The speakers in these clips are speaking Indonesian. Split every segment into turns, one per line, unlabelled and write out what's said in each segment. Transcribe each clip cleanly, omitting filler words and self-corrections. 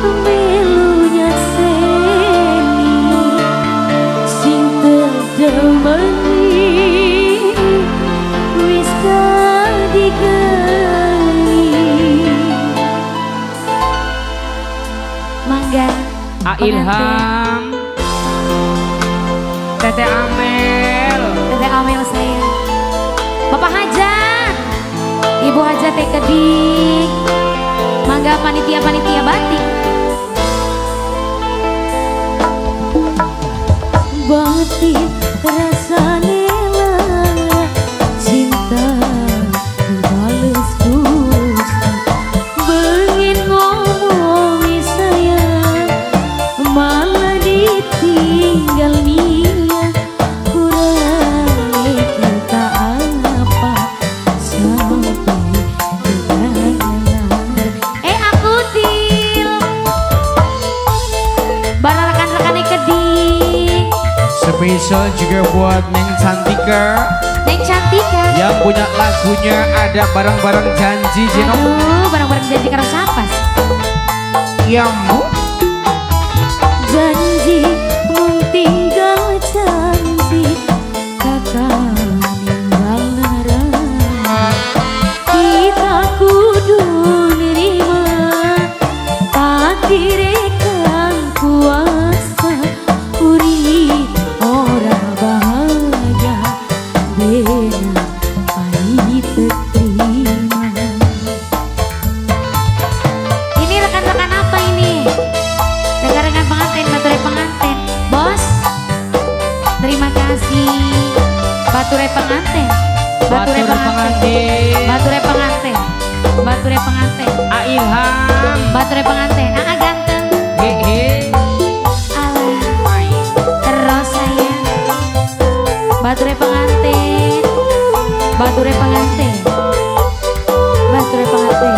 melunya seni sing terdemeni wis kadigeni mangga
Ilham, Tete Amel,
Tete Amel saya, Bapak Hajat, Ibu Hajat Teh Kedik, mangga panitia-panitia batik. Batik rasane lara, cinta dibales dusta, pengen ngomongi sayang, malah ditinggal dia, kurang kita apa sampai kegayalan. Aku til bara rekan-rekan Kedik.
spesial juga buat Neng Cantika
Neng Cantika
yang punya lagunya ada barang-barang janji Jeno.
Aduh, barang-barang janji karo siapa?
Yang
Janji mung tinggal janji, kakak ninggal nerang. Kita kudu nerima takdir kang kuasa, urip ora bahagia bena pahit terima. Ini rekan-rekan apa ini? Rekan-rekan pengantin, bature pengantin. Bos, terima kasih. Bature pengantin, bature pengantin, bature pengantin, bature pengantin.
Ilham,
Bature pengantin, ganteng.
hehe,
Alah, terus saya. Bature pengantin, bature pengantin, bature pengantin.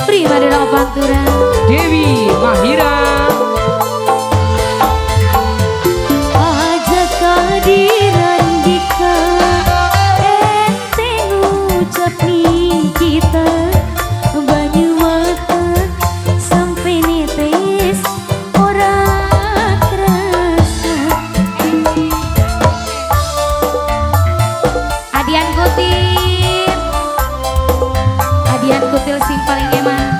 Prima dona pantura.
Dewi Mahira,
Aja kehadiran dika enteng ucap nih kita, banyu mata sampai netes orang kerasa. Adian kutil, Adian kutil sing paling eman.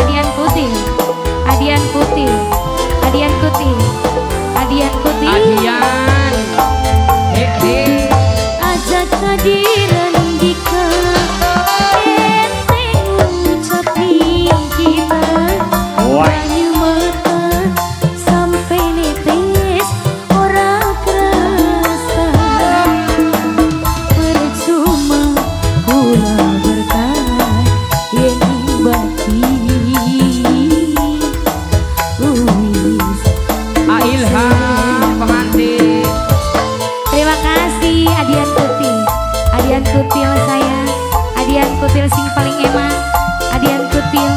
Adian kutil, Adian kutil, Adian kutil, Adian kutil.
Adian, hehe,
Ajak kehadiran dika enteng ucap nih kita, banyu mata sampai netes orang kerasa. Percuma kula bertahan yang bati uis.
Ilham pengantin.
Terima kasih Adian Kutil, Adian Kutil saya, Adian Kutil sing paling eman, Adian Kutil,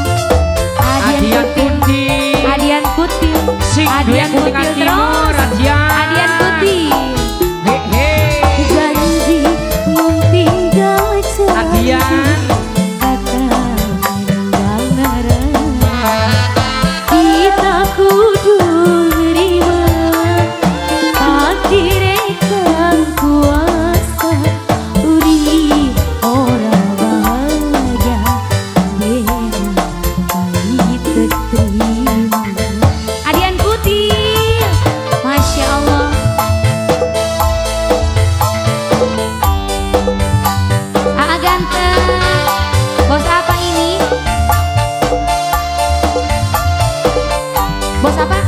Adian Kutil,
Adian Kutil,
sing
Adian
duet Kuningan
Kutil
Timur,
terus,
Adian.
Adian Kutil.
Hehe,
Janji mung tinggal janji,
Adian,
kata meninggal nerang. Kita kudu nerima takdir kang kuasa, urip ora bahagia bena pahit terima. Adian Kutil, Masya Allah. Ganteng. Bos apa ini? Bos apa?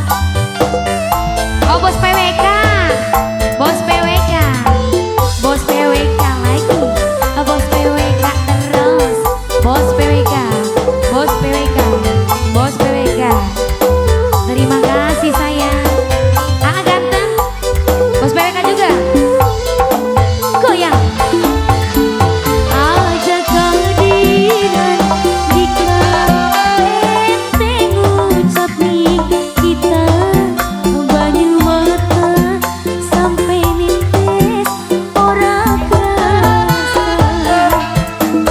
Oh, bos PWK. Bos PWK. Bos PWK lagi. Bos PWK terus. Bos PWK. Bos PWK. Bos PWK. Terima kasih sayang. Ganteng. Bos PWK juga. Goyang. Ajak kehadiran dika enteng ucap nih kita, banyu mata sampai netes orang kerasa.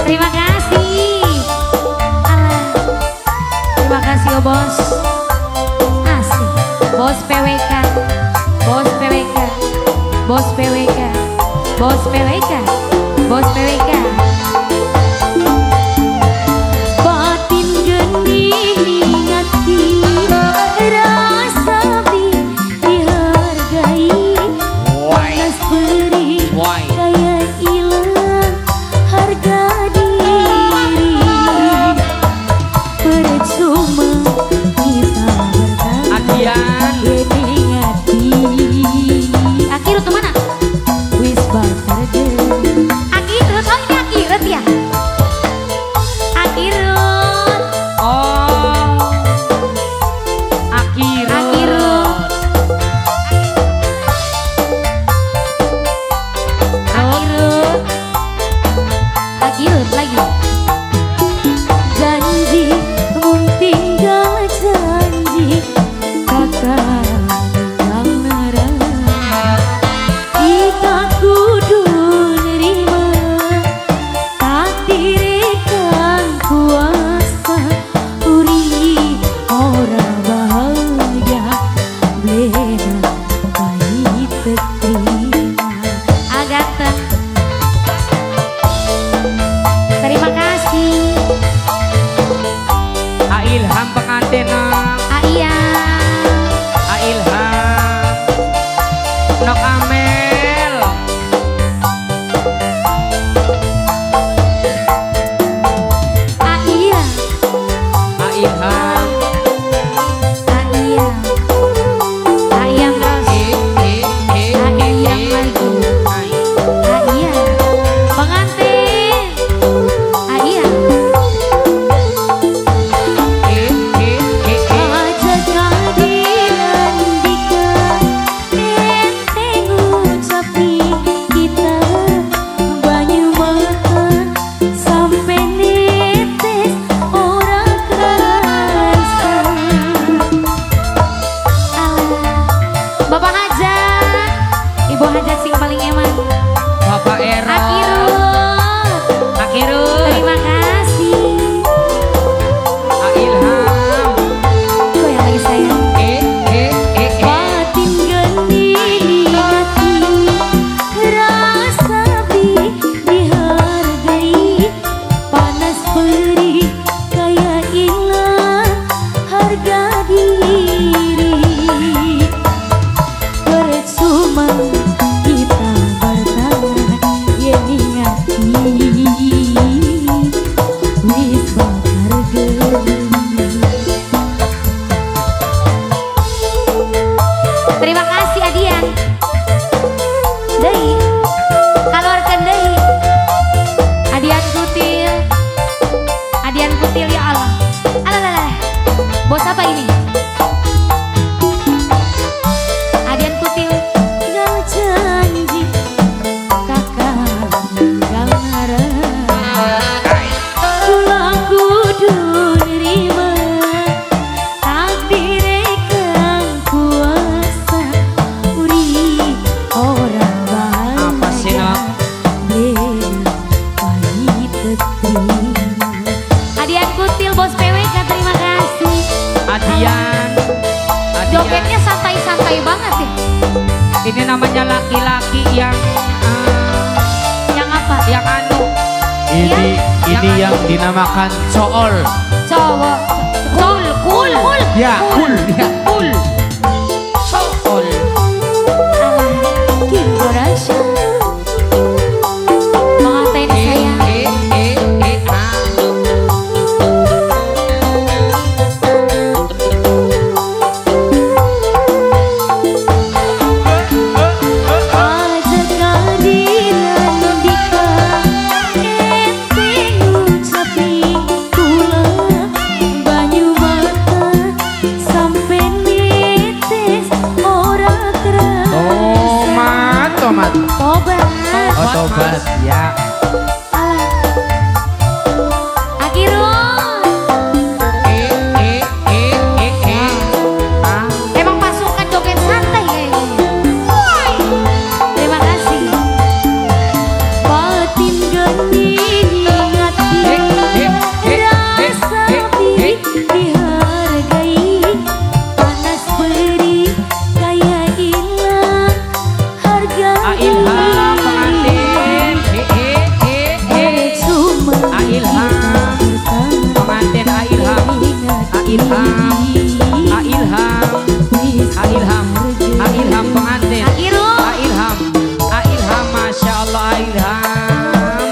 Terima kasih bos. Asik. Bos PWK. Bos PWK. Bos PWK. Bos PWK. Bos PWK. Batin geni hati rasa dihargai. Panas perih kayak hilang harga diri. Percuma kita bertahan.
Adian.
Geni hati. Akhirnya kemana? Wis bakar deh. Akhirnya, oh ini akhirnya ya? Akhirnya.
Oh, Akirut.
Akirut lagi. Janji mun tinggal janji kakak tinggal nerang. Kita kudu nerima takdir kang kuasa. Uri ora bahagia blena pahit terima. Agatha, terima kasih.
Ilham pengantin.
Iya.
Ilham. Nok Amel.
Iya.
Ilham.
Iya. Ayam terus. Ayam lagi. Iya. Pengantin. Iya. Ajak kehadiran dikan enteng ucapi kita banyu makan sampai netes orang kerasa. Bapak Hajat, Ibu Hajat sing paling eman.
Bapak Ero.
Akirut, terima kasih.
Ilham.
Goyang lagi sayang. Batin geni hati rasa dihargai. Panas perih kayak hilang harga diri. Percuma kita bertahan geni hati. Wis bakar geni. Terima kasih Adian. Deui. Kaluarkan deui. Adian Kutil. Adian Kutil ya Allah. Alah. Bos apa ini? Adian Kutil. Tinggal janji kakak tinggal ngarang. Pulang kudu nerima takdir kang kuasa. Uri ora
Apa sih,
bahagia blena pahit terima. Adian Kutil bos PWK, terima kasih.
Adian.
Jogetnya santai-santai banget ya.
Ini namanya laki-laki yang
Yang apa?
yang anu.
Ini
yang dinamakan cool.
Cowok. Cool.
Ya, cool. Ya, cool. Cool.
Indonesia. Mengatain saya. Ajak kehadiran dikan enteng ucapi kula banyu makan sampai
Ilham, Ilham pengantin, Ilham, Masya Allah Ilham,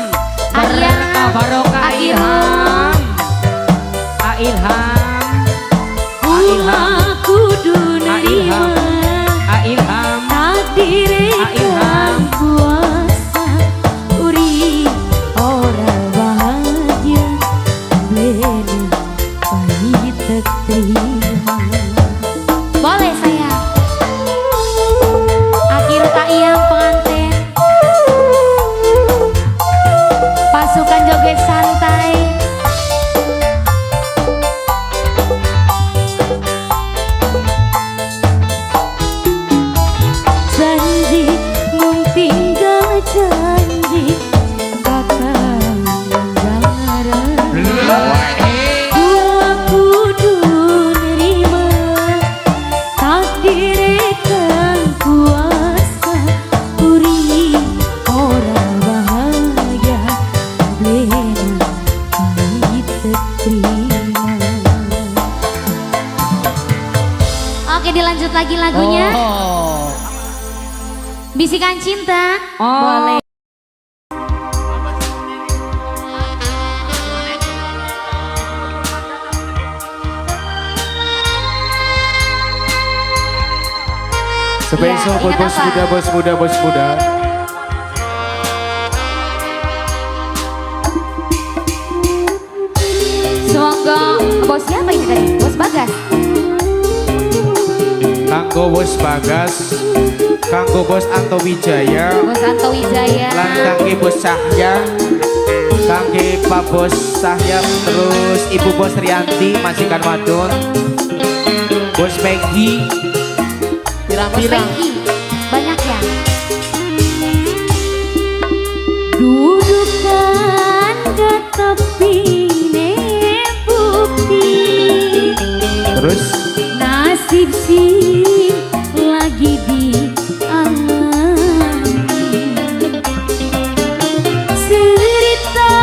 berkah barokah Ilham,
kudu nerima
Ilham,
takdir kang kuasa uri orang bahagia blenu pahit terima. Boleh saya akhir tak yang pengantin pasukan joget santai. Janji mung tinggal janji kakang ngarep kula kudu nerima takdir kang kuasa uri ora bahagia blena pahit terima. Oke, dilanjut lagi lagunya. Bisikan cinta. Boleh.
Spesial
Ya,
buat
ingat
bos
apa?
muda, bos muda.
Semoga bos siapa ini tadi? Bos Bagas.
Kanggo bos Bagas, kanggo bos Anto Wijaya,
Bos Anto Wijaya.
lan kangge bos Cahya, kangge Pak Bos Cahya, terus Ibu Bos Rianti, majikan wadon, bos Peggy,
Bos
pirang-pirang.
Peggy. Banyak ya. Dudukan ke tepi ne bukti
Terus
nasib sih lagi dialami. Cerita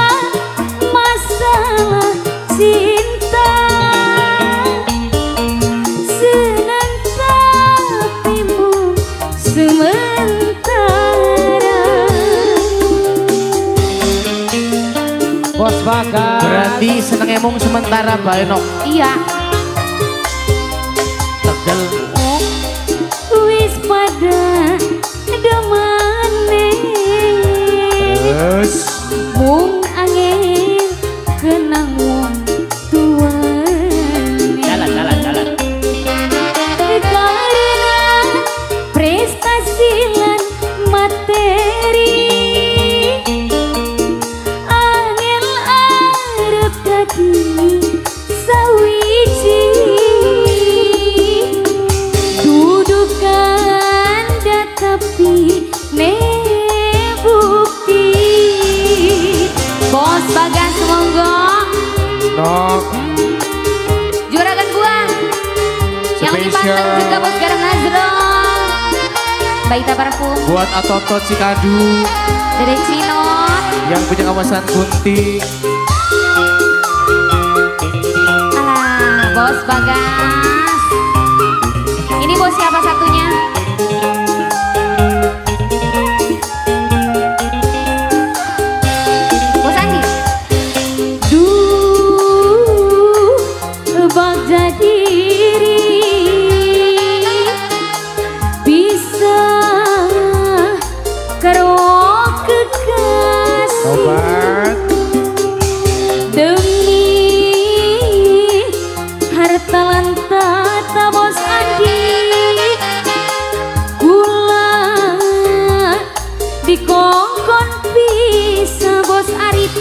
masalah cinta senang tapimu sementara.
Bos Bagas.
berarti seneng emong sementara bae nok
Iya.
tegel.
Wis pada demane
Terus
mung angin kenang wong tuane.
jalan.
Karena prestasi lan materi angel arep dadi sawiji. Dudukan tapi ne bukti. Bos Bagas monggo
nok
juragan gua yang lebih
Spesial.
pantang juga bos Garam Nazrul Baita Parfum
buat Atoto Cikadu
dari Cino.
yang punya kawasan Kunti.
Alah, bos Bagas. Ini bos siapa satunya? Bos Andi. Duh, bagja diri bisa karo kekasih.
Obat
Demi harta lan tata bos Andi, kula dikongkon bisa bos Arif.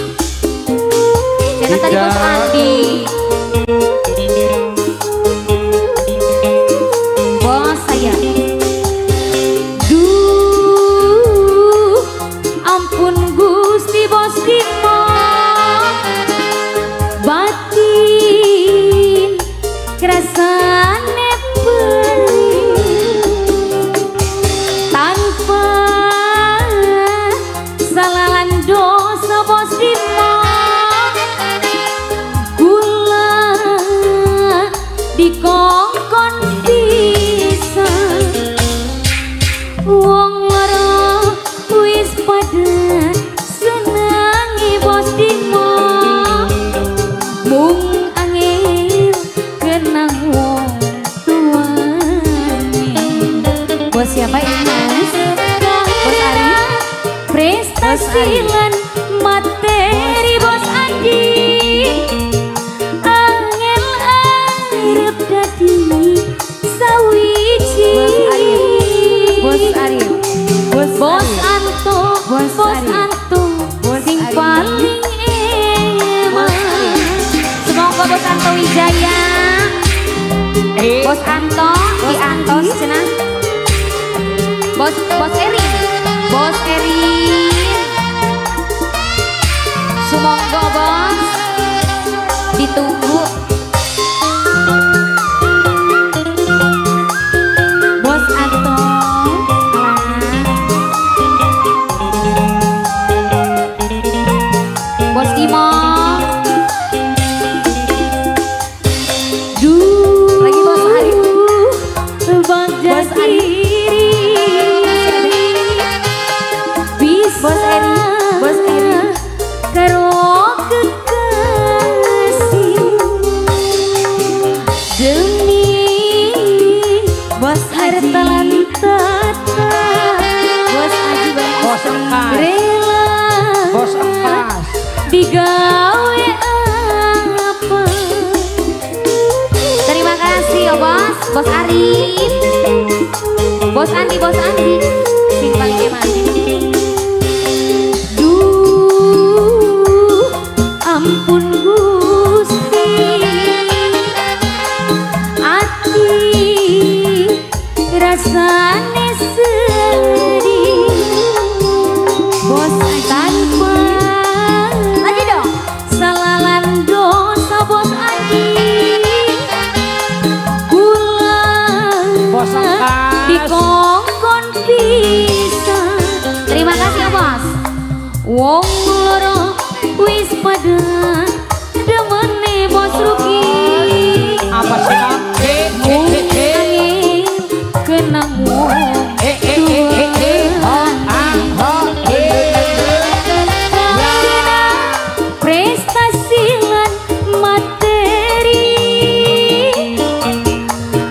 Jangan tadi bos
Tidak.
Andi. Bos saya. Duh, ampun Gusti bos Dimo. Batin kerasane pelit tanpa salah lan dosa bos Dimo. dikongkon bisa wong loro wis pada senangi bos dimo mung angin kenang wong tuane. Bos siapa ini mas? Bos Ari? Prestasi lan materi bos Andi angel arep dadi sawiji. Bos Ari, bos Anto, bos Anto, sing paling emang. Semoga bos Anto Wijaya, bos Anto, di Antos cenah. Bos Eri, semoga bos ditunggu. Bos Anto, bos Imo, lagi bos Ari, bos Ari. Bos Eri, karo kekasih demi bos harta lan tata. Bos Aji,
Bos Engkas,
rela
Bos Engkas.
digawe apa. Terima kasih ya bos, bos Arif, bos Andi, sing paling hebat. Ampun Gusti, ati rasane sedih. Bos tanpa lagi dong salalan dosa bos Adi. Kula
Bos Engkas.
dikongkon bisa. Terima kasih ya bos. Wong loro wis pada demene bos Ruki.
Apa sih kak?
Angin kenang wong prestasi lan materi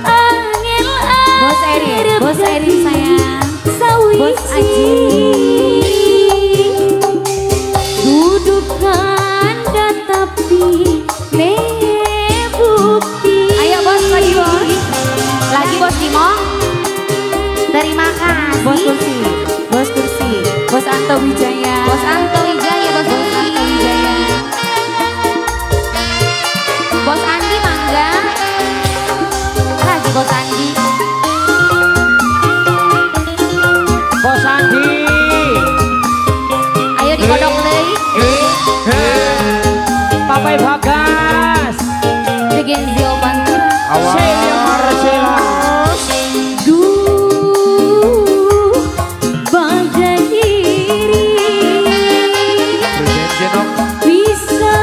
angin bos Eri sayang bos Aji dudukan dan tapi ne bukti. Ayo bos, lagi bos Timo. Terima kasih bos kursi, bos Anto Wijaya, bos Anto Wijaya. Bos Andi mangga, lagi bos Andi.
Bos Andi.
Ayo dikodok deui.
Papai Bagas.
Bikin zioban. Bagai diri bisa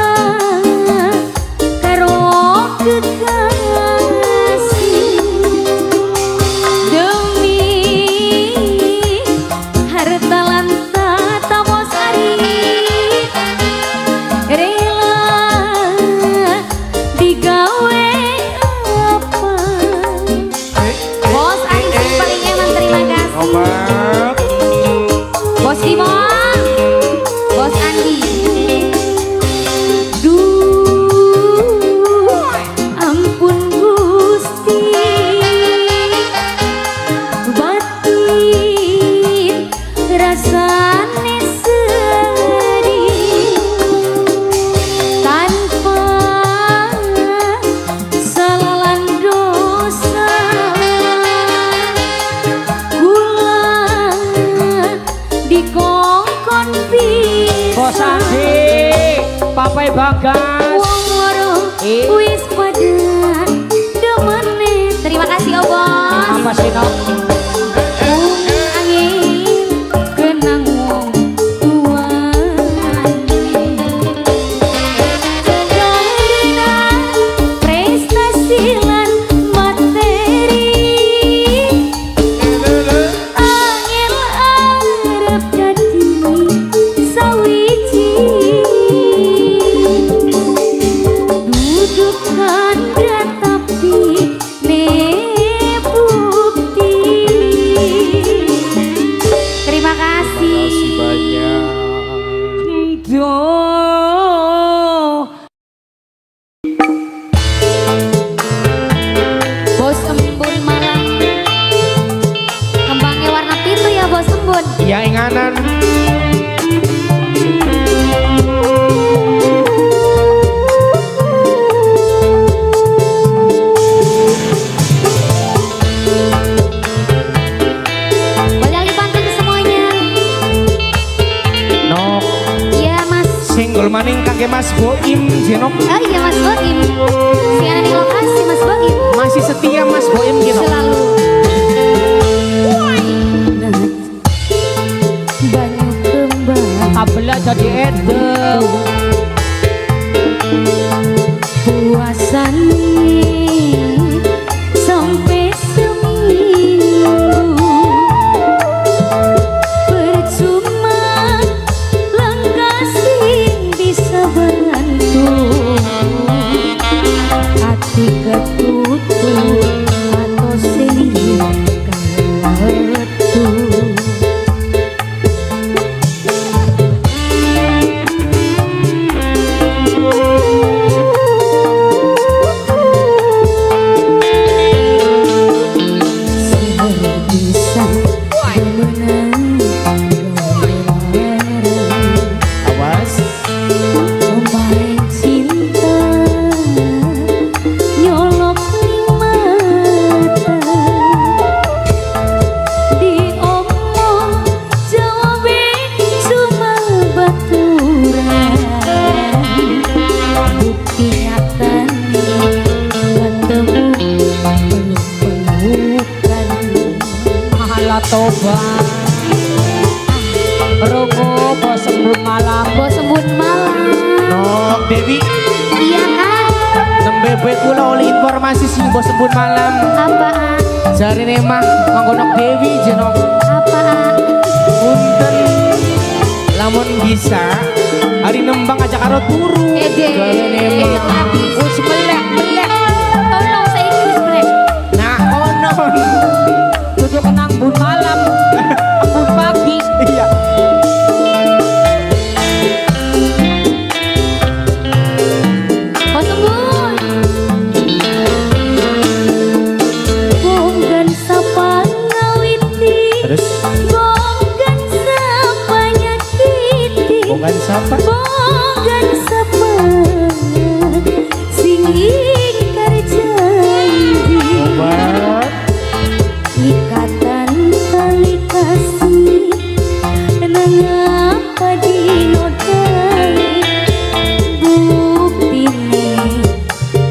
karo kekasih demi harta lan tata bos Ari rela digawe apa. Bos Ari sing paling eman, terima kasih. Bos Timo, bos Andi. Ampun Gusti, batin rasane sedih tanpa salalan dosa. Kula dikongkon bisa.
Bos Andi, Papai Bagas.
Wong loro wis pada demene. Terima kasih ya bos.
Apa sih kak?
Angin kenang wong tuane. Karena prestasi lan Kandha tapi ne bukti. Terima kasih.
Makasih banyak.
Bos Embun Malang. Kembangnya warna pitu ya Bos Embun.
Ya inganan.
Boleh dibantu semuanya.
Nok
Iya Mas.
single maning kangge Mas Boim jenok.
Oh iya Mas Boim. Siaran di lokasi Mas Boim.
Masih setia Mas Boim gitu.
Selalu. Banyak kembang
Kabel jadi edel.
puasane sampai seminggu. Percuma langkah sing bisa bantu. Hati ketutup atau sing keletu.
Awas.
Pemain cinta nyolok ning mata. Diomong jawabe cuma baturan. Bukti nyatane ketemu peluk-pelukan.
Mahala tobat. Rogo Bos Embun Malang.
Bos Embun Malang.
Nok Dewi.
Iya Kak.
Nembebe kula oleh informasi sing Bos Embun Malam.
Apaan?
Jarine mah nganggo Nok Dewi jenok.
Apaan?
Punten lamun bisa hari nembang aja karo turu. Jarine mah.
Us melek. Tolong saya Inggris melek.
Nah konon.
Duduk kenang Bun Malam. Embun pagi.
Iya.
Bos Embun. Bonggan sapa ngawiti.
Terus
Bonggan sapa nyakiti.
bukan siapa?
Bonggan sapa sing ingkar janji.
Obat.
Ikatan tali kasih nangapa dinodai. Buktine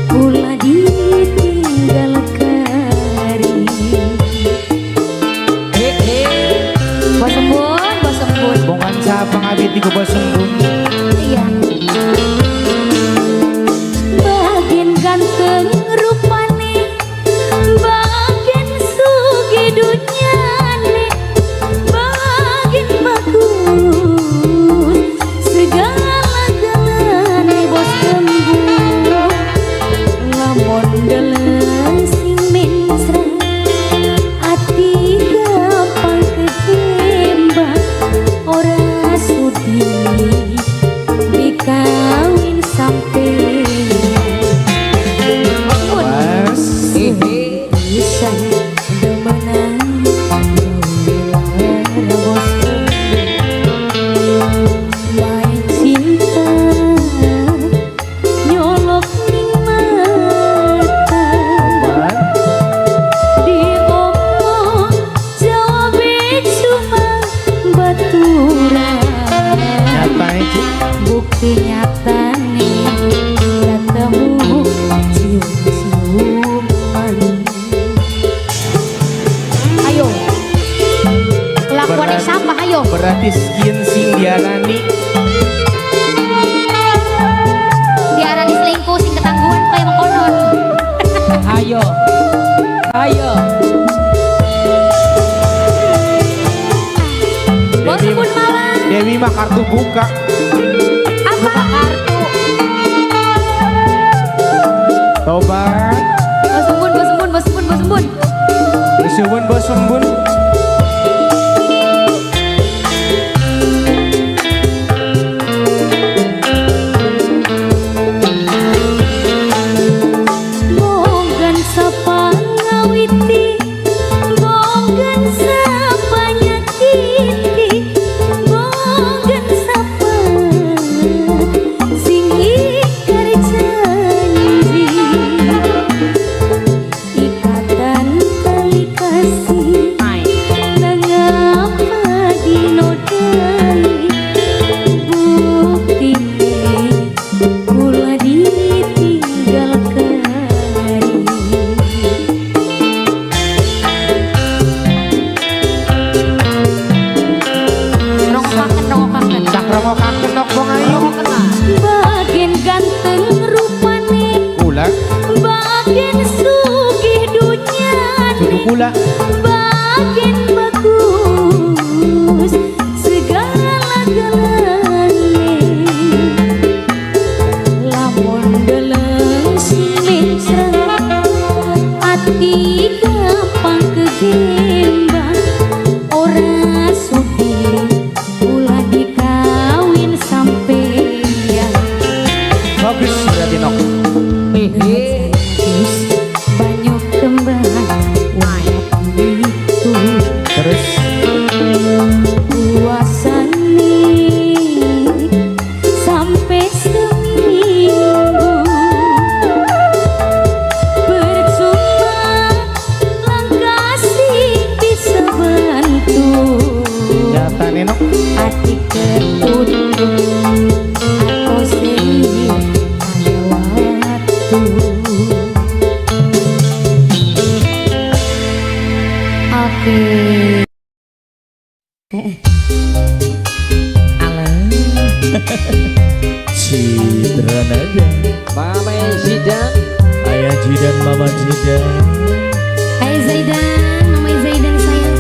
kula ditinggal kari. Bos Embun.
Bukan siapa ngabiti ku Bos Embun.
Iya. Bagian ganteng rupane, bagian sugi dunyane, bagian bagus segala-galane. Bos Embun. Lamun deuleuh sing mensra, ati gampang ketembak. Ora sudi dikawin sampai
Awas.
bisa demenan gawira bos main cinta nyolok ning mata.
Obat.
Diomong jawabe cuma baturan.
Nyata aja.
Bukti nyata nih ketemu cium-ciuman. Ayo lakukan
Berat.
sampah ayo.
Berarti sekian sing diarani.
Diarani selingkuh sing ketangguhan kayak mengkonon.
Ayo. Ayo.
Bos Embun Malang.
Dewi mah kartu buka.
Apa?
Kartu.
Tobat.
Bos Embun, Bos Embun, Bos Embun, Bos Embun.
Suwun bos Embun.
Monggan sapa ngawiti, monggan sapa nyakiti, monggan sapa sing ingkar janji. Ikatan tali kasih nang apa dinodai, buktine kula ditinggal kari. Rongokaken
Cak rongokaken nok bong ayu.
bagian ganteng rupane,
Kula.
bagian sugih dunyane,
Sudu kula.
bagian bagus segala-galane. Lamun deleng simecra, ati gampang kegembang. Ora sugih ulah dikawin sampeyan.
Bagus berarti nok.
Terus banyak kembang waktu itu
Terus
puasane sampai seminggu. Percuma langkasi bisa bantu,
nyatane nok.
hati ketutup atau sedih ada waktu. Oke.
Citra Nada,
Mama Zidan.
Ayah Jidan, Mama Jidan.
Hai Zaidan, namanya Zaidan sayang.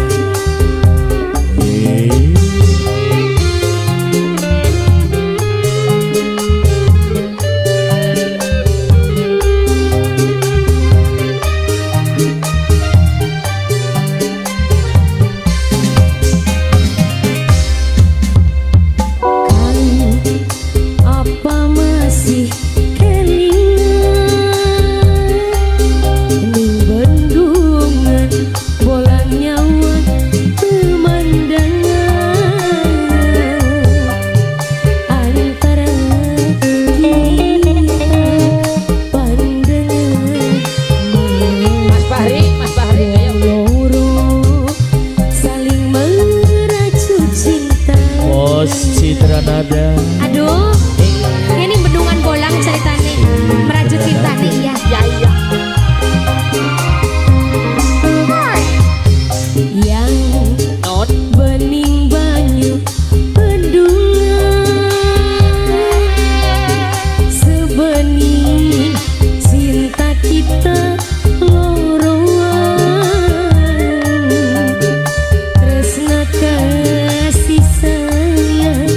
Apa masih kelingan ning bendungan bolang nyawa pemandangan antara kita pandangan
Mas Bahri ayo.
loro saling meracu cinta.
Bos Citra Nada.
Aduh, ini bendungan bolang ceritanya merajut cinta nih ya.
Ya.
Yang
Not.
bening banyu bendungan sebening cinta kita loroan. Tresna kasih sayang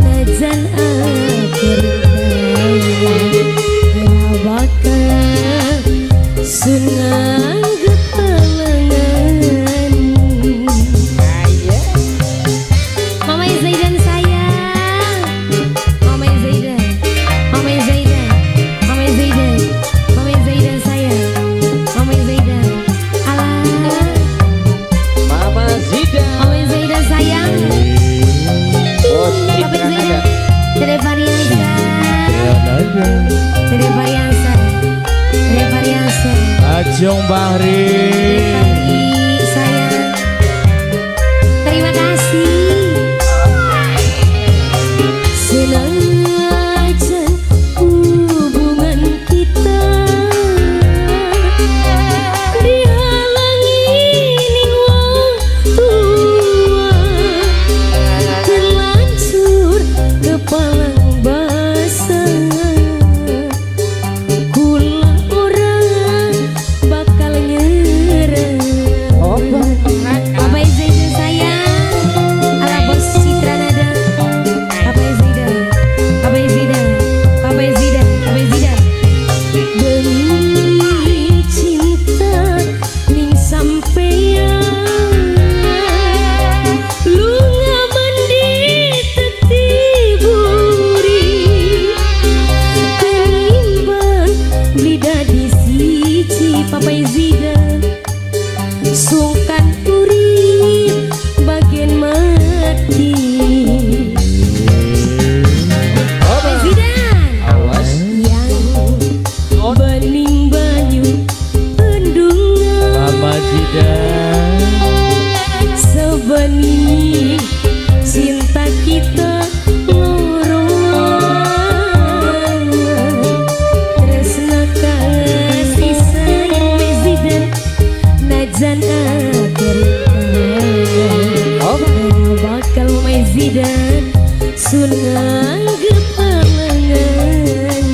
najan akhir hayat bakal sungang gepelengan. Mama Zaidan sayang, Mama Zaidan, Mama Zaidan, Mama Zaidan, Mama Zaidan sayang, Mama Zaidan. Alah,
Mama Zidan.
Mama Zaidan sayang.
Bos
Papa
Citra
Zaidan,
Nada.
Tere Variansa,
Citra Nada.
Tere Variansa, Tere Variansa.
Ajong Bahri.
Sayang, terima kasih. Senajan hubungan kita dihalangi ning wong tua, terlanjur kepalang basah. Kula orang bakal lidah di siji Papai Zidan sungkan urip bagian mati Papai Zidan
Awas.
yang bening banyu pendungan
Mama Jidan.
sebening cinta kita lorong tresna kasih sayang Zidan najan akhir bakal Zidan sun nganggep palangan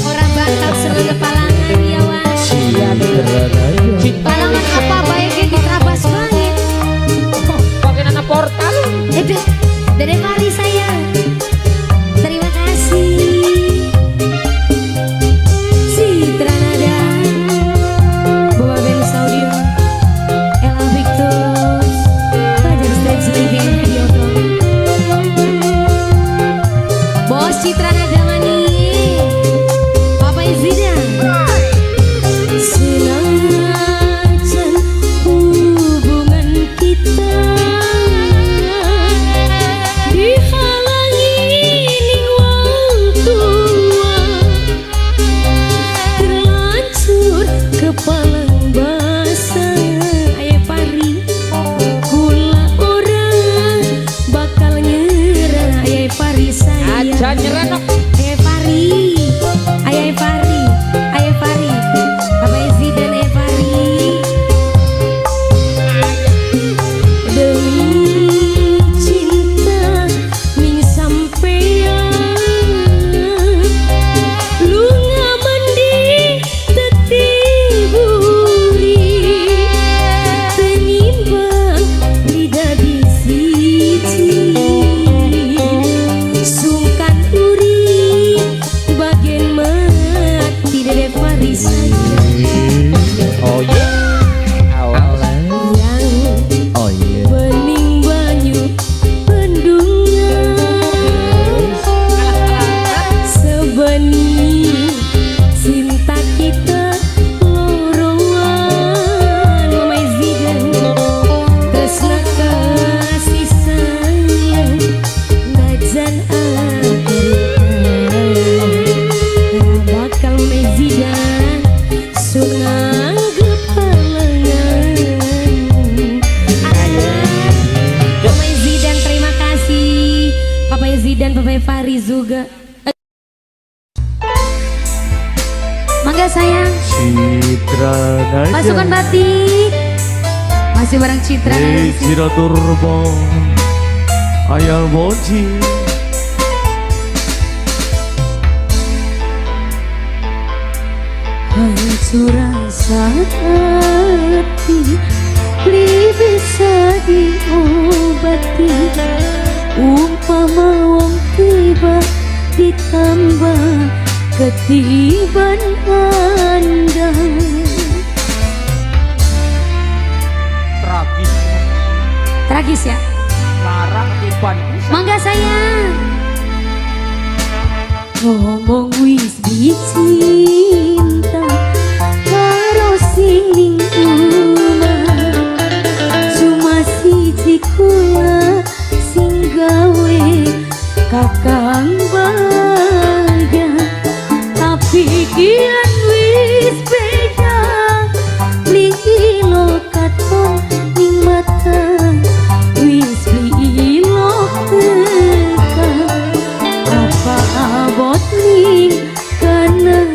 orang bakal sun palangan ya wan
Citra Nada.
palangan apa baiknya diterabas banget
Pakai nana portal.
Dede Fari sayang terima kasih Citra Nada Bawa Ben Saudio Ella Victor Fajar Stage Living Videotron Bos Citra Nada Mani Papai Zidan senajan hubungan kita dihalangi ning wong tua terlanjur kepalang basah aya pari kula orang bakal nyerah aya pari saya
Aja nyerah no.
aya pari aya pari aya pari Papai Zidan aya pari demi cinta ning sampean lu ngamandi tetiburi tenimbang lidah di siji sungkan urip bagian mati Dede Fari sayang
Oh yeah. Awas.
yang
Oh yeah.
bening banyu pendungan sebening cinta kita loroan Mamai Zidan tresna kasih sayang najan akhir bakal Mamai Zidan sun nganggep palangan Mamai Zidan terima kasih Papai Zidan Papai Fari juga mangga sayang
Citra Nada.
pasukan batik masih bareng Citra
Hey Citra Turbo. Ayal Boji.
hancur rasa hati li bisa diobati umpama wong tiba ditambah ketiban anda tragis ya
Larang tiban.
mangga sayang ngomong wis dicinta karo sing ning umah cuma siji kula sing gawe kakang bahagia tapi pikiran wis beda lilo katon ning mata wis lilo teka apa abot ning kanan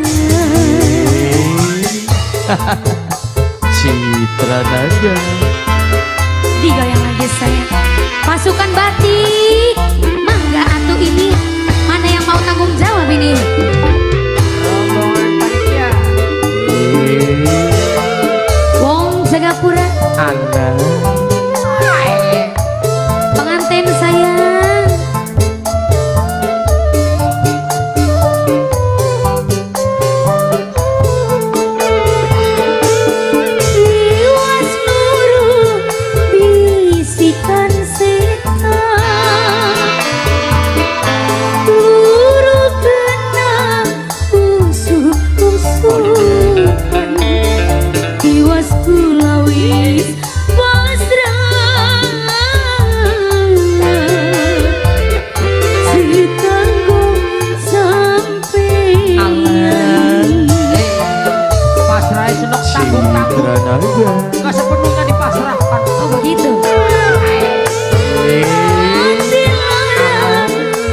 Citra Nada.
digoyang lagi saya pasukan batik mangga atuh ini mana yang mau tanggung jawab ini
Rombongan panitia.
wong Segapura
Anda.
pengantin sayang wis pasrah sekanggo sampeyan.
Pasrah senok tanggung-tanggung.
Citra Nada.
Gak sepenuhnya dipasrahkan.
Oh begitu. Hati lara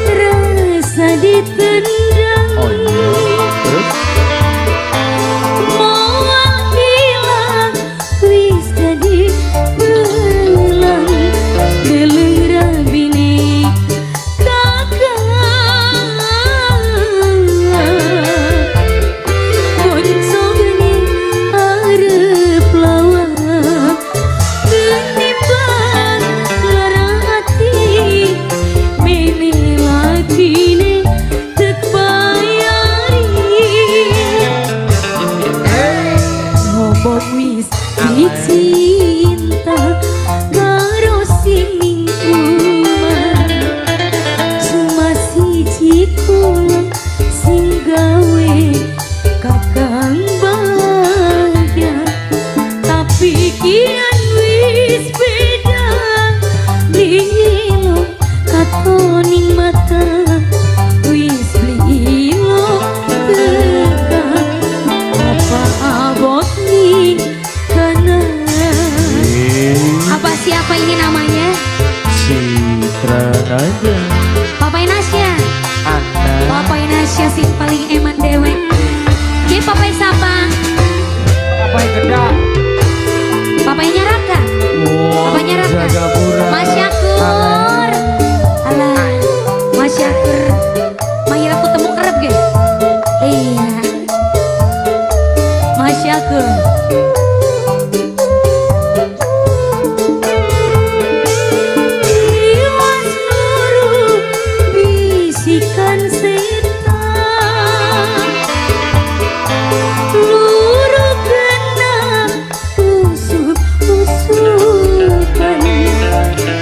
rasa ditendang.
Oh iya. Terus
Moal hilang wis jadi belang. Deleng rabine kakak Bonso geni arep lawan. Genipan lara hati mene lagine tek bayari. Ngomong wis dicinta karo sing umah. Cuma siji kula sing gawe kakang bahaya. Tapi kian wis beda lilo katoning mata. Wis lilo tekan apa abot nih kana. Apa siapa ini namanya?
Citra Nada.
Papa Inasya.
Anda
Papa Inasya sing paling eman dewek. Ki Papa siapa?
Apa yang geda?
Papanya Raka. Papanya Raka.
Jagapura.
Mas Syakur. Alah, Mas Syakur. Manggil aku temu kerep ge. Iya. Mas Syakur. Iwas nuru bisikan setan. Luru kena usuk-usukan.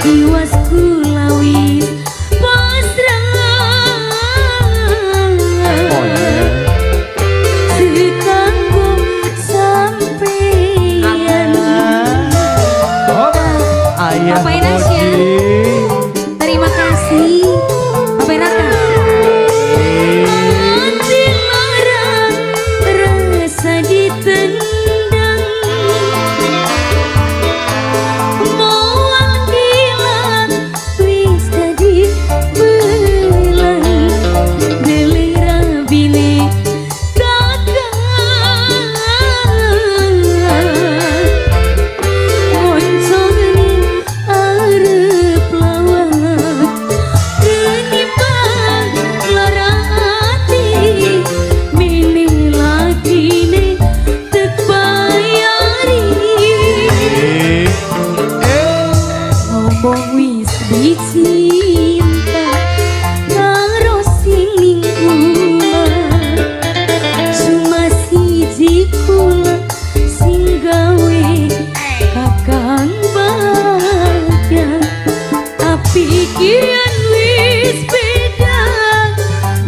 Iwas kulawis pasrah
Oh iya.
sekanggo sampeyan.
Ayah
Papa Inasya.
Moji.
Terima kasih Papa Raka. Hati lara rasa ditendang. Moal hilang wis jadi belang. Deleng rabine kakak Bonso geni arep lawan. Genipan lara hati mene lagine tek bayari. Ngomong wis dicinta karo sing umah. Cuma siji kula sing gawe kakang bahaya. Tapi kian wis beda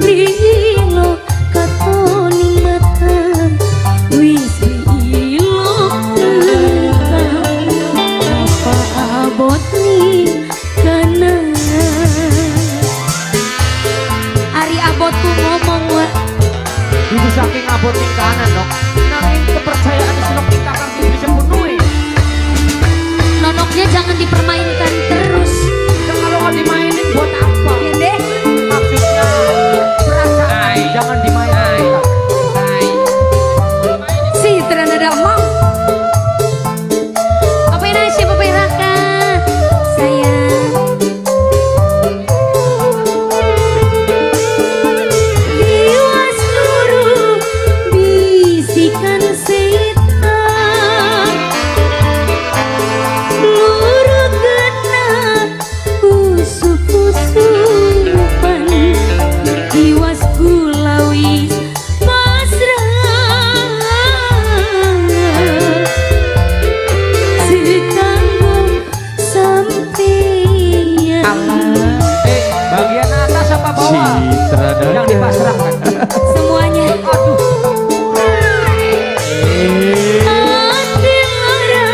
lilo katoning mata. Wis lilo tekan apa abot nih kana. Ari abotku ngomong wa.
Itu saking abot ning kanan dok. Nanging kepercayaan senok ning kakang sing bisa penuhi.
Nonoknya jangan dipermainkan terus.
Dan kalau nggak dimainin buat apa?
Gede.
Maksudnya perasaan jangan dimainin.
Si Nada mau. Papa Inasya, Papa Raka. Sayang. Iwas nuru bisikan setan. Luru kena usuk-usukan. Iwas kulawis pasrah sekanggo sampeyan.
Bagian atas apa bawah?
Citra Nada.
Yang dipasrahkan.
Semuanya.
Aduh.
Hati lara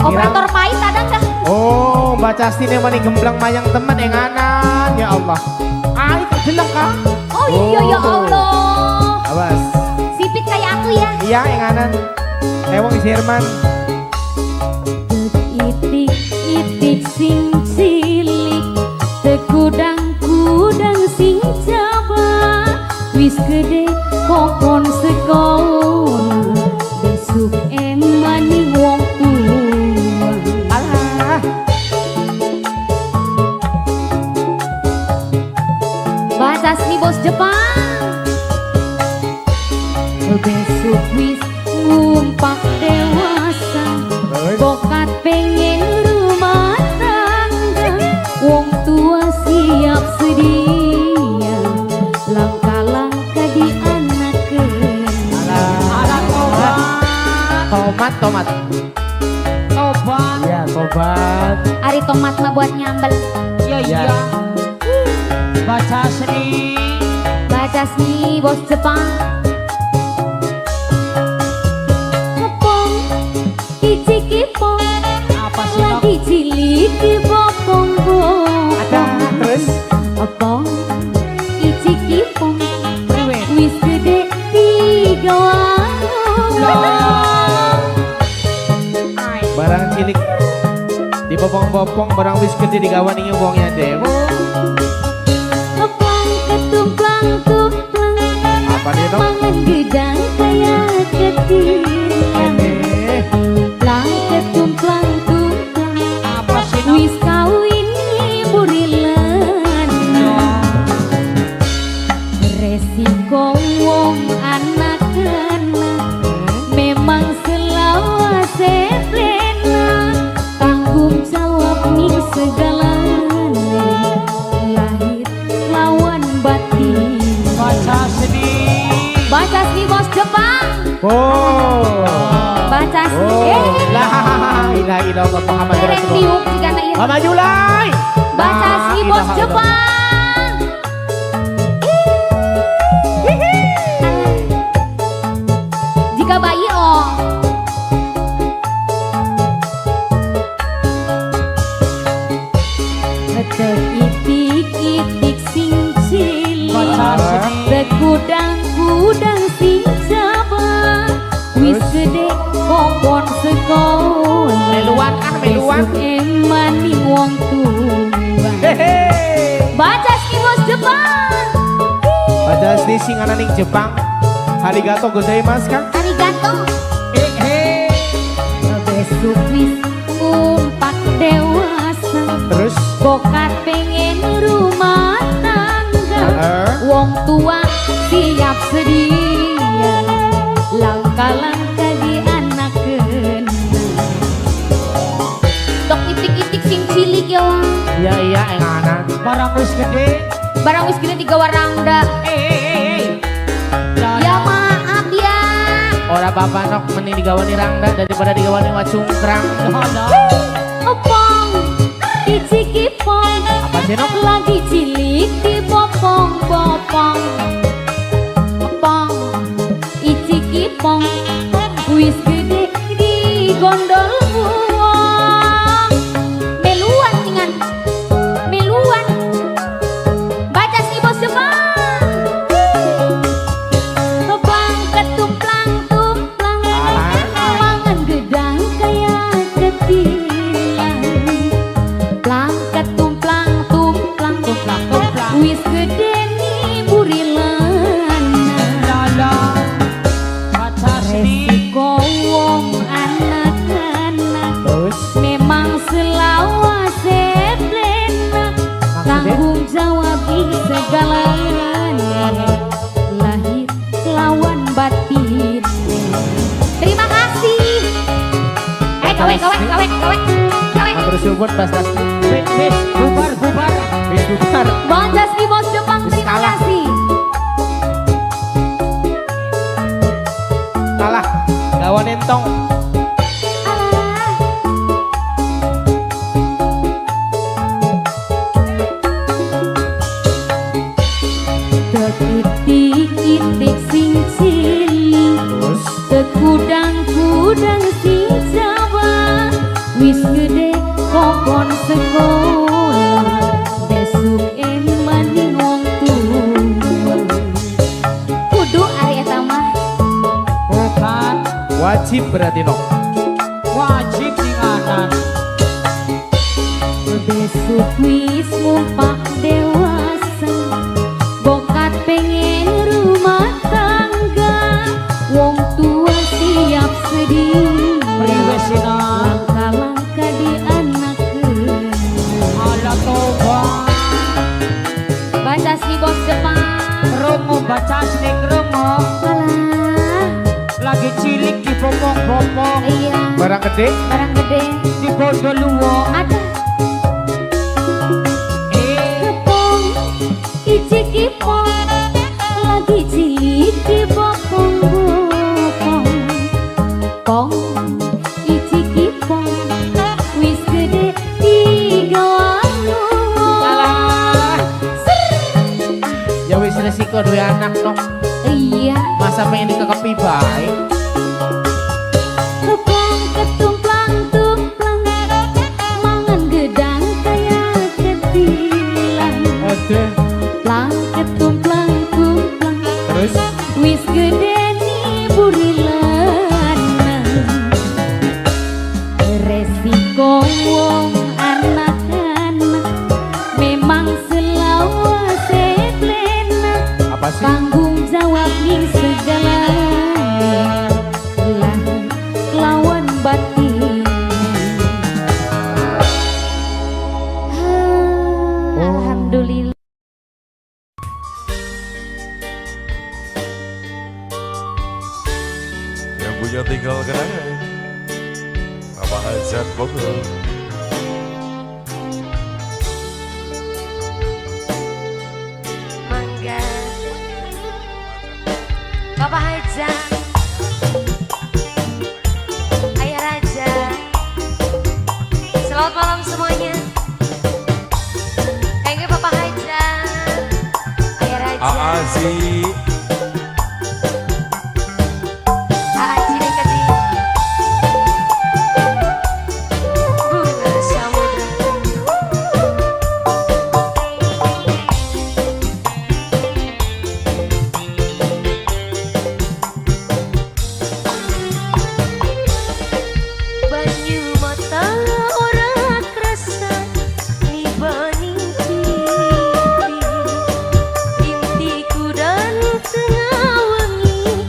Operator pahit ada nggak?
Oh, baca stine mani gemblang mayang teman enganan ya Allah. Ah, itu jelek kah?
Oh iya ya Allah.
Awas.
Sipit kayak aku ya.
Iya enganan. Ewang si Herman.
Itik-itik sing cilik, tekudang-kudang sing jaba, wis gede kokon sekolah, besok emani wong tua.
Alah.
Bahasa seni bos Jepang. Besok wis ngumpak dewasa, bokat pengen rumah tangga, wong tua siap sedia, langkah-langkah di anakeun.
Alah
Tomat.
tobat.
Ya, tobat.
Ari tomat mah buat nyambel.
Ya
Ya.
iya. Baca seni.
Baca seni bos Jepang. Kepong, kicik-kipong,
Apa sih Nok?
lagi cilik di bopong-bopong.
Ada terus.
Kepong, kicik-kipong,
Priwet.
wis gede tiga warung.
Barang cilik di bopong-bopong barang wis gede digawani wongnya deh.
Kepong ketumplang-tumplang,
Apa dia dong?
mangan gedang kayak ketilang.
Eh,
Lang ketumplang-tumplang,
Apa sih Nok?
wis kawin burilan. Resiko wong anak-anak memang selawase plena, tanggung jawab ning segalane, lahir lawan batin.
Baca seni.
Baca seni bos Jepang.
Oh.
Baca seni.
Oh. Lah, ilaha illallah Muhammad
Dereng
Rasulullah.
diuk jika na ieu.
Maju lai.
Baca seni bos
ilaha
Jepang. Jika bayi oh. Itik-itik sing cilik,
Baca seni.
tekudang-kudang sing jaba, wis gede kokon sekolah,
Meluan ah, meluan.
besok emani wong tua.
Hehe.
Baca seni bos Jepang.
Pada asli singanan ning Jepang. Arigato gozaimasu kan?
Arigato.
Hehe.
Besok wis ngumpak dewasa,
Terus
bokat pengen rumah tangga, wong tua siap sedia, langkah-langkah di anakeun. Tok itik-itik sing cilik ya wang,
iya enganan.
Barang wis gede.
barang wis gede tiga warangda. Ya maaf ya.
Ora apa-apa nok mending digawani rangda daripada digawani wacungkrang.
Opong, icik-ipong,
Apa sih nok?
lagi cilik di bopong-bopong. Opong, icik-ipong, wis gede di gondol buang. Meluan dengan meluan. Baca si bos Jepang. Opong ketumplang-tumplang, mangan gedang kayak ketilang. Plang ketumplang-tumplang, wis gede nih burilan.
Baca seni.
Resiko wong anak-anak
Terus
memang selawase plena, tanggung jawab ing segalanya, lahir lawan batin. Terima kasih. Kawe.
terus subun pas asli.
Wis bubar.
Wis bubar.
Bonjas di bos Jepang, terima
Kalah.
kasih.
Kalah. Gawan entong.
Alah. Itik-itik sing cilik,
Terus
tekudang-kudang sing jaba, wis gede kokon sekolah besok eman wong tua kudu ari eta mah
Bukan
Wajib berarti nok.
wajib dinganan.
besok wis mumpak dewasa bokat pengen rumah tangga wong tua siap sedia
Priwesinan
langkah-langkah di anakkeun
ala toba.
baca si bos depan
Romo baca sini romo.
alah
Lagi cilik di popong-popong.
iya
Barang gede.
barang gede
Di bodo luwo.
ada kepong icik ipong lagi cilik di bokong-bokong pong icik ipong wis gede tiga
Alah.
Ya wis resiko duwe anak nok.
iya
Masa pengen dikekepi bae.
kepong ketumplang tumplang mangan gedang kayak ketilang
Oke.
plang ketumplang tumplang
Terus
wis gede nih burilan resiko wong anak-anak memang selawase plena
apa sih?
tanggung jawab nih segalanya lah lawan batin alhamdulillah
Yang punya tinggal kenangan Bapak Hazard Bogor.
Mangga Bapak Haja Ayah Raja Selamat malam semuanya Thank you Bapak Haja Ayah Raja
Aazi
Aaji dekati Bunga samudra banyu mata ora kerasa nibani pipi intiku dan tengah wengi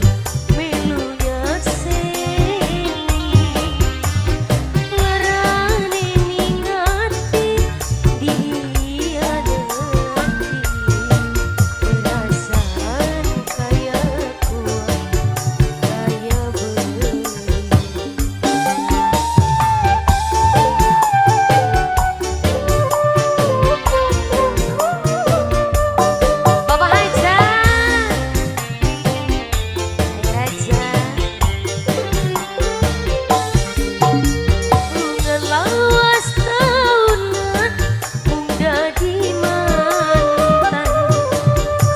melunya seni ngarane ningati dia nanti perasaan kaya kuat kaya beli Bapak Haja Raja bunga lawas tahunan muda di mantan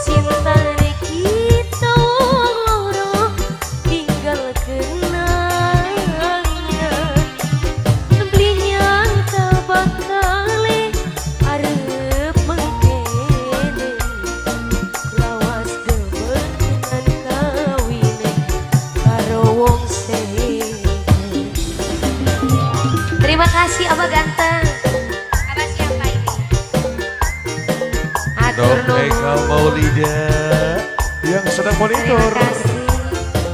cinta kita loro tinggal kenangan belinya tak bakale arep mengkene lawas demen dengan kawine karo wong terima kasih Abah ganteng karena siapa ini atur
Dok Eka Maulida yang sedang
terima
monitor.
kasih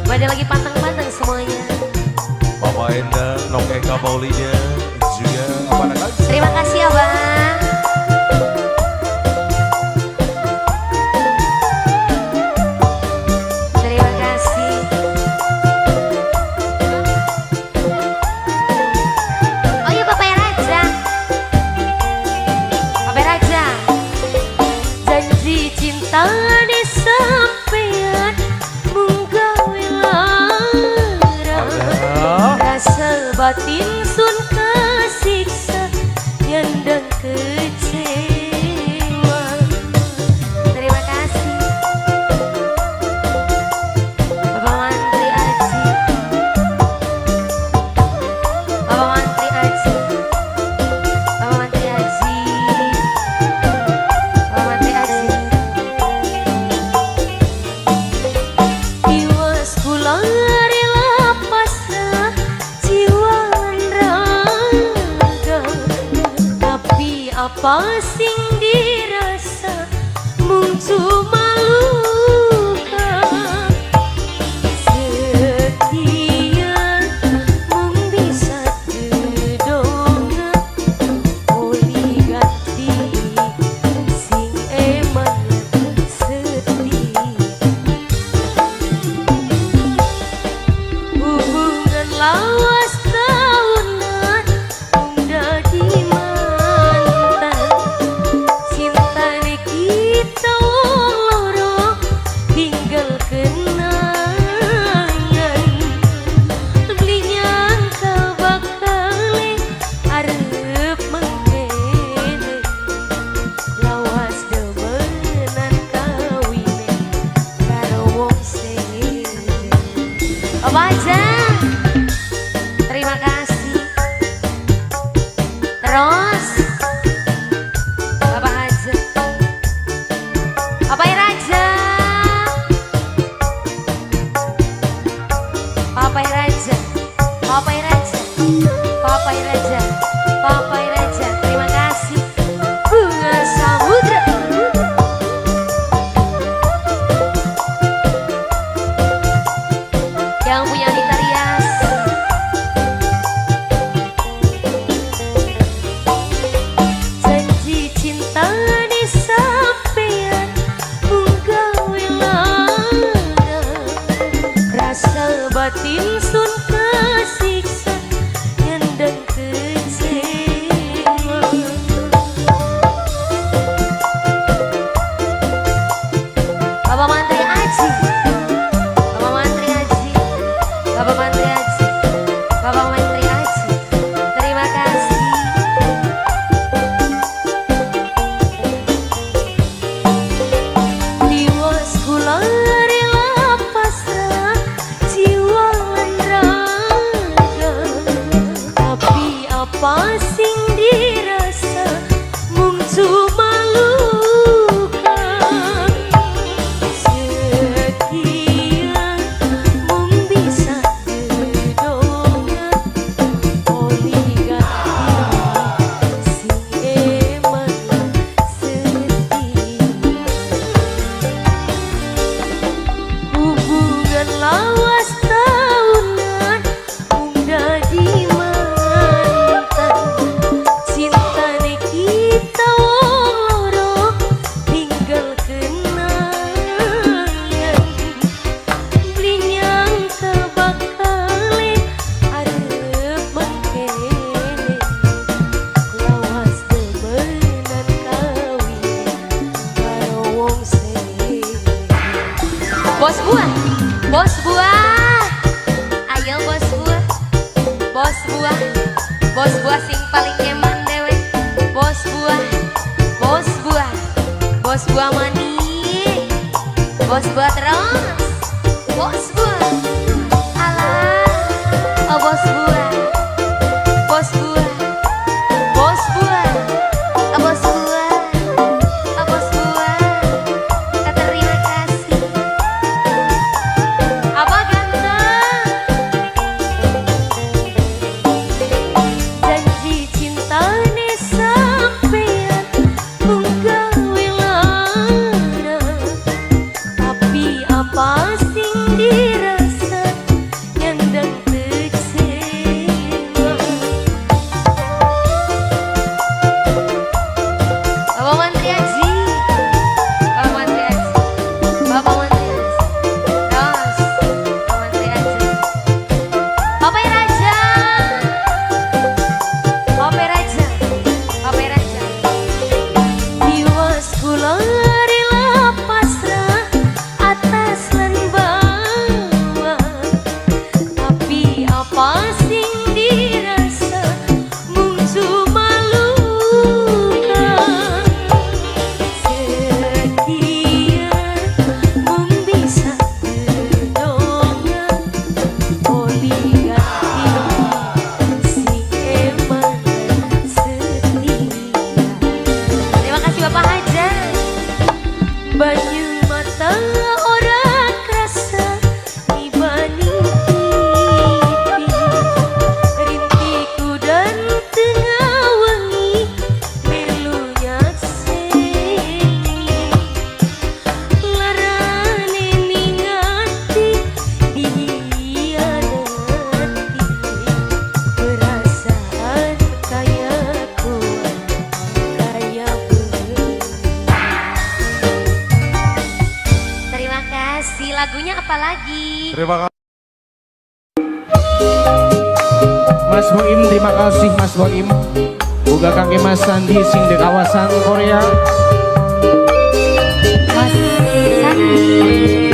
pada lagi pantang-pantang semuanya
Mama Enda, Nok Eka Maulida juga apa anak
terima kasih Abah terima kasih oh iya Bapak Raja Bapak Raja janji cinta di sampean munggawe lara
Ada
rasa batin sun kasiksa yandang apa sing dirasa mung cuma luka setia mung bisa dedonga oli ganti sing emang sedih hubungan lawas tahunan udah di mantan cintane kita loro tinggal kenangan beli nyangka bakale arep mengkene lawas demenan kawine karo wong sing apa aja. Terima kasih. Terus Bapak aja. Papai Raja. Papai Raja. Papai Raja. Papai Raja. Papai Raja. Terima kasih. Bunga Samudra. Yang punya Anita Rias. Janji cinta di sampean mung gawe lara rasa batin sun kesiksa nyandang kecewa Bapak Mantri Aji Bapak Mantri Aji Bapak Mantri Aji Bapak Mantri Aji terima kasih. Tiwas kula rela pasrah jiwa lan raga tapi apa sing dirasa mung cuma luka setia mung bisa dedonga oli ganti sing emang sedih hubungan lawas tahunan udah di mantan cintane kita loro tinggal kenangan beli nyangka bakale arep mengkene lawas demenan kawin karo wong sing bos buah, bos buah, ayo bos buah, bos buah, bos buah sing paling eman dewe, bos buah, bos buah, bos buah manis, bos buah terus, bos buah, alah, oh bos buah, bos buah, bos buah, oh bos buah, oh bos buah, terima kasih. Apa ganteng? Janji cinta nih sampean mung gawe lara tapi apa lagunya apa lagi?
Terima kasih.
Mas Boim, terima kasih Mas Boim. Uga kangge Mas Sandi sing di kawasan Korea.
Mas Sandi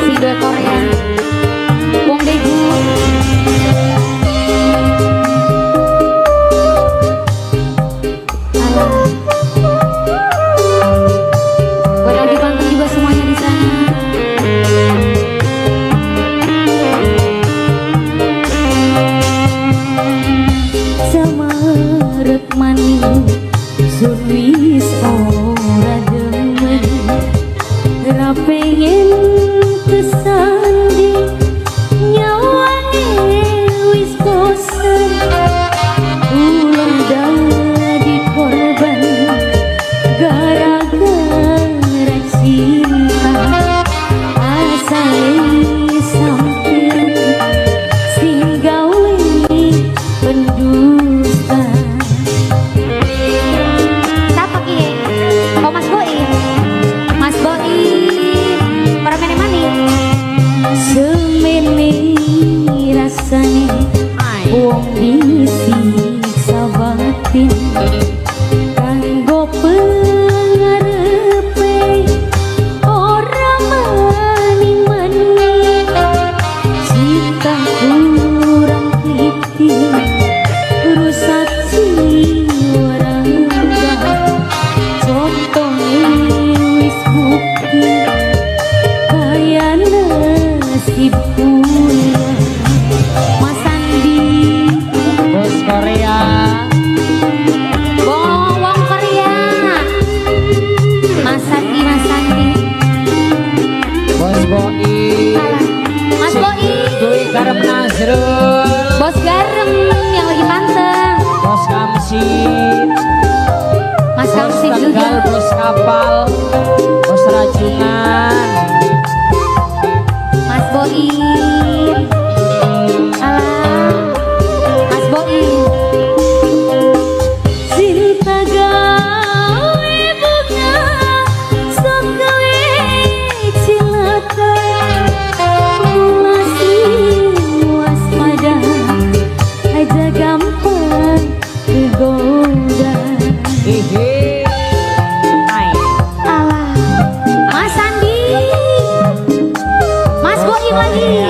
si dua Korea Wong Daegu. Alah, buat Aldi Pantun juga semuanya di sana. Samarep maning sun wis ora demen, ra pengen kesandi nyawane wis bosen, ulang dadi korban gara-gara cinta, asale sampir sing gawe pendusta. Siapa ki? Oh Mas Boim. Mas Boim, para mani-mani. Semene rasane wong disiksa batin, kanggo pengarepe ora mani-mani, cinta kurang teliti, rusak jiwa raga, contohnya wis bukti kaya nasib kula. Mas Sandi
Bos Korea.
wong Korea. Mas Sandi
Bos Boim.
Mas Boim,
Dwi Garam Nazrul.
bos garam yang lagi panteng.
Bos Kamsin.
Mas
Bos
Kamsi
Tegal,
juga.
bos kapal. Bos rajungan.
Mas Boim. Alah, Mas Boim. Cinta gawe bunga, sok gawe cilaka, masih waspada, aja gampang tergoda.
Hehe. Hai.
Alah, Mas Sandi, Mas Boim lagi.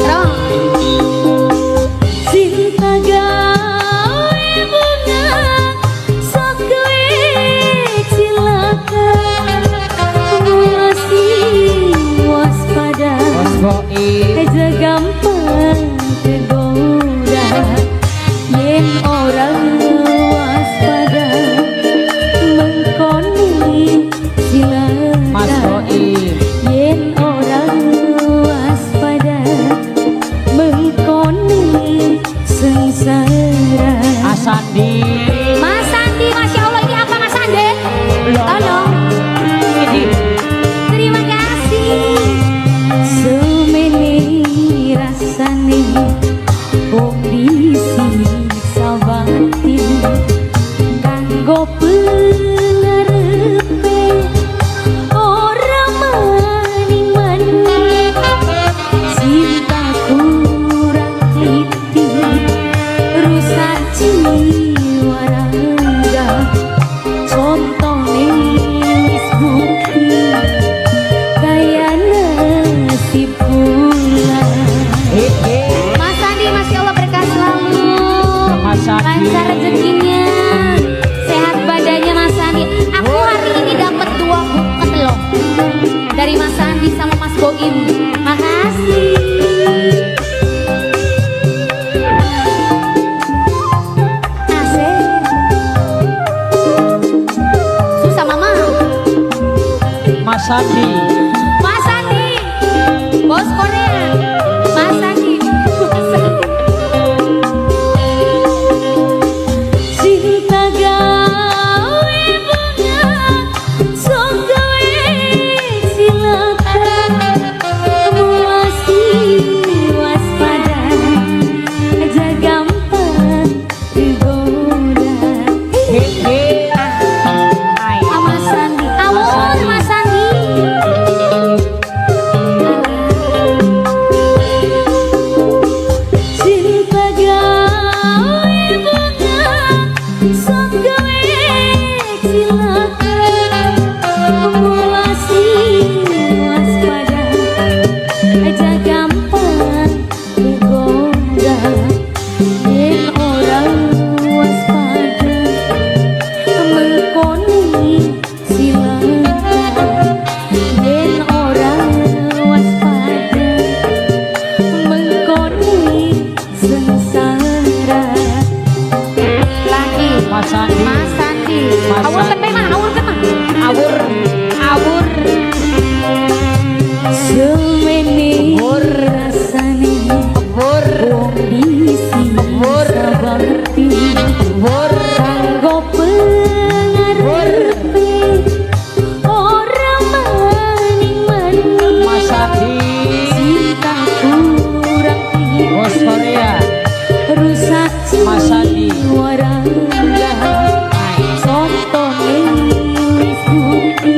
Rong. Cinta gawe bunga, sok gawe cilaka, masih waspada,
Bos Boim.
aja gampang tergoda. Yen orang waspada, mengkoni
Mas
cilaka.
Boim.
Yen orang waspada, mengkoni sengsara.
Asandi.
Mas Sandi, Masya Allah, ini apa Mas Sandi? Tolong. Terima kasih. Semene rasane wong disiksa batin, kanggo pengarepe ora mani-mani, cinta kurang teliti, rusak jiwa raga, contohnya wis bukti kaya nasib kula.
Hehe.
Mas Sandi, Masya Allah, berkah selalu,
Mas Sandi.
lancar rezekinya, sehat badannya Mas Sandi. Aku hari ini dapat 2 buket loh dari Mas Sandi sama Mas Boim. Makasih. Asik. Susah mama.
Mas Sandi.
Mas Sandi, bos Korea. Mas Sandi, Mas Sandi. Cinta gawe bunga, sok gawe cilaka, masih waspada, aja gampang tergoda.
Hehe. Hai.
Mas Sandi, awur Mas Sandi. sok gawe cilaka mulasi waspada aja gampang digoda yen orang waspada melkoni cilaka yen orang waspada melkoni sengsara lagi
Mas Sandi.
Mas Sandi.
Mas
Awur
Sandi.
kan mah, awur kan mah.
Awur.
Awur. Semene rasane wong bisi sabakti kanggo pengarepe ora maning-maning
Mas Sandi.
cinta kurang
Bos Korea.
rusak
Mas Sandi.
warangga sontone wis bukti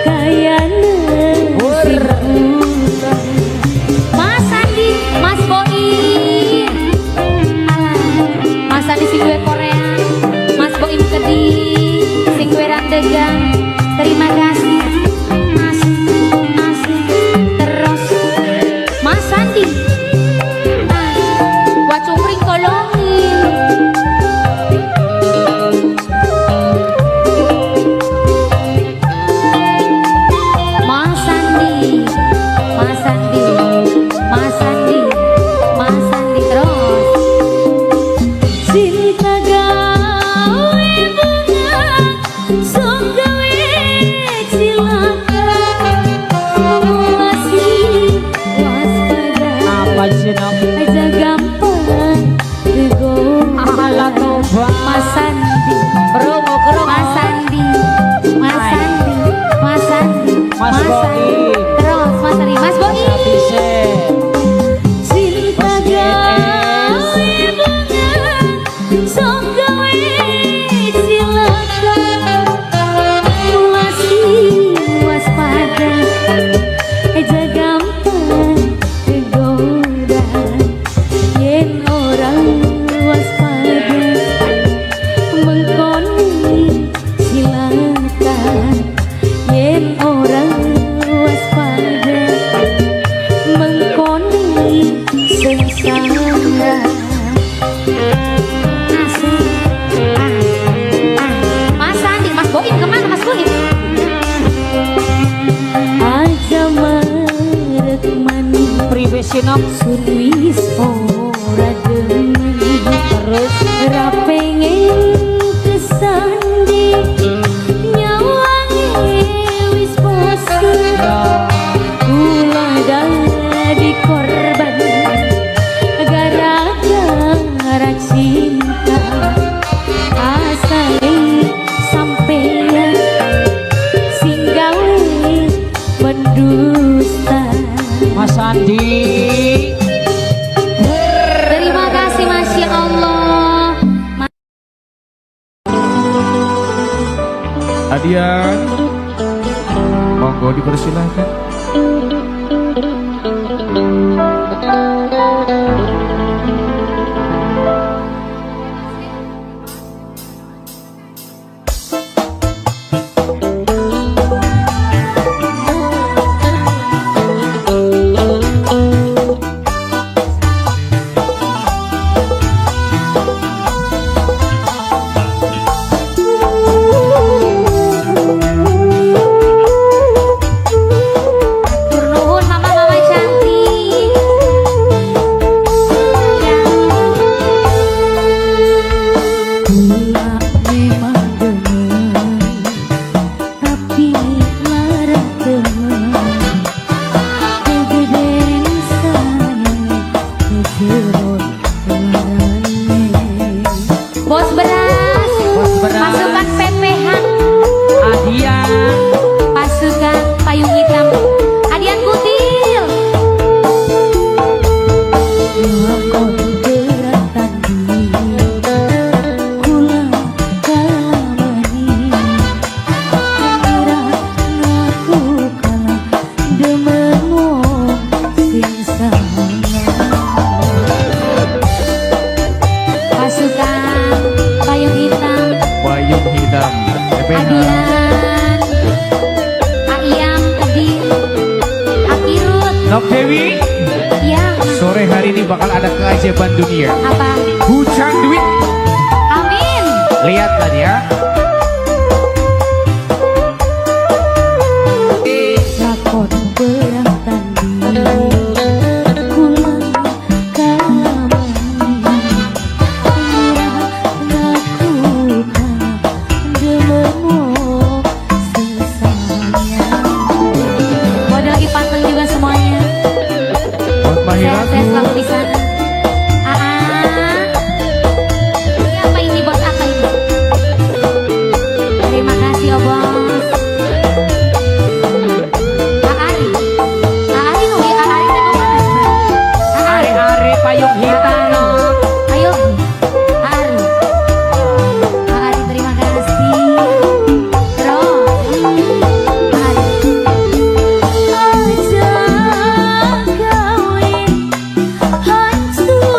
kayane sing kurang. Mas Sandi, Mas Boim. Mas Sandi sing duwe Korea, Mas Boim Kedi sing duwe Randegan. Terima kasih. Asik terus Mas Sandi. Wacungkring kolongin. Mas Sandi, Mas Sandi, Mas Sandi, Mas Sandi terus. Cinta gawe bunga, sok gawe cilaka. Masih waspada.
Apa jeneng?
Aja gampang digoda.
Ala toba.
Mas Sandi,
Kromo
Mas Sandi, Mas Sandi, Mas Sandi,
Mas
Sandi.
Boim.
Terus Mas Sandi, Mas Boim.
Bisa.
Cinta
Mas
gawe bunga, sok gawe cilaka. Masih waspada, aja gampang digoda. Yen orang waspada mengkoni cilaka. Yen orang waspada mengkoni sengsara. Asik. Mas Sandi, Mas Boim kemana Mas Boim? Aja marek maning
Privasi nom.
Surwis ora demen terus ra pengen kesandi nyawange wis bosen kula dadi korban gara-gara cinta asale sampeyan sing gawe mendusta.
Mas Sandi.
Terima kasih Masya Allah.
Adian, monggo dipersilahkan.
Turnuhun mama-mama cantik. Kula memang demen, tapi larang temen. Kegeden sayang, kejerot larane. Bos beras,
Bos beras.
pasukan PPH,
Adian.
pasukan payung hitam, Adian Kutil. Lakon beratan kula kalamani, kira ngaku kalah demen wong sing sangat. Pasukan
ini bakal ada keajaiban dunia.
Apa?
Hujan duit.
Amin.
Lihatlah ya.
Lakon perang tanding kulang kalamani lakukan dememo sesaya. Waduh lagi pantun juga semuanya. Saya selalu di sana. Ini apa ini bos? Apa ini? Terima kasih oh bos. Aari no ya Aari itu mana?
Are payung hitam.
Ayo Aari. Aari terima kasih. Bro. Aari. Aja kawin hancur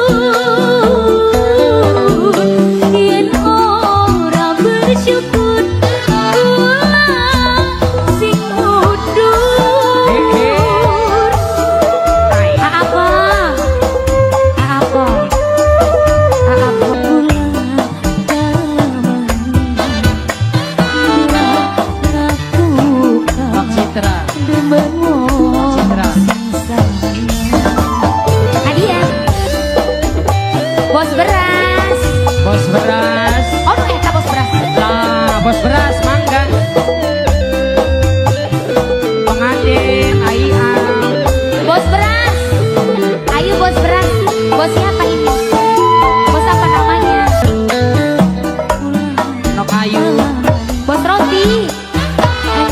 yen ora bersyukur sing mundur. Apa? Apa? Apa pulang
Bang Citra.
Hadiah bos beras.
Bos beras.
Oh no eta bos beras.
Lah, bos beras mangga. Pengantin Aiang.
Bos beras. Ayo bos beras. Bos siapa ini? Bos apa namanya?
Nok Ayu.
Bos roti.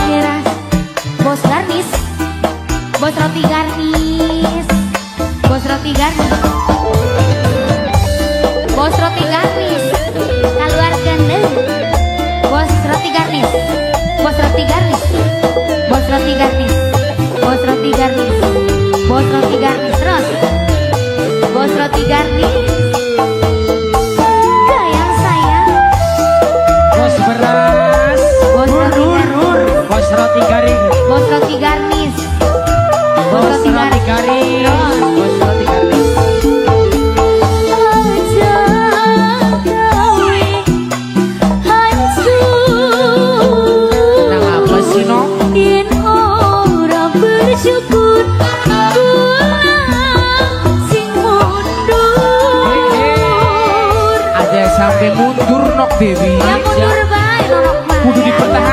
Keras. Bos garnis. Bos roti garnis. Bos roti garnis. Bos roti garnis. Keluarkan deh. Bos roti garnis. Bos roti garnis. Bos roti garnis. Bos roti garnis. Bos roti garnis terus. Bos roti garnis. Sayang sayang.
Bos beras.
Bos roti garnis.
Bos roti garing.
Bos roti garnis.
Bos roti garing. Bos roti garing.
Aja gawe hancur
Nang apa sih no?
yen ora bersyukur sing mundur.
Ada yang sampai mundur nok Dewi.
Ya mundur bae norok mah.
Kudu dipertahankan.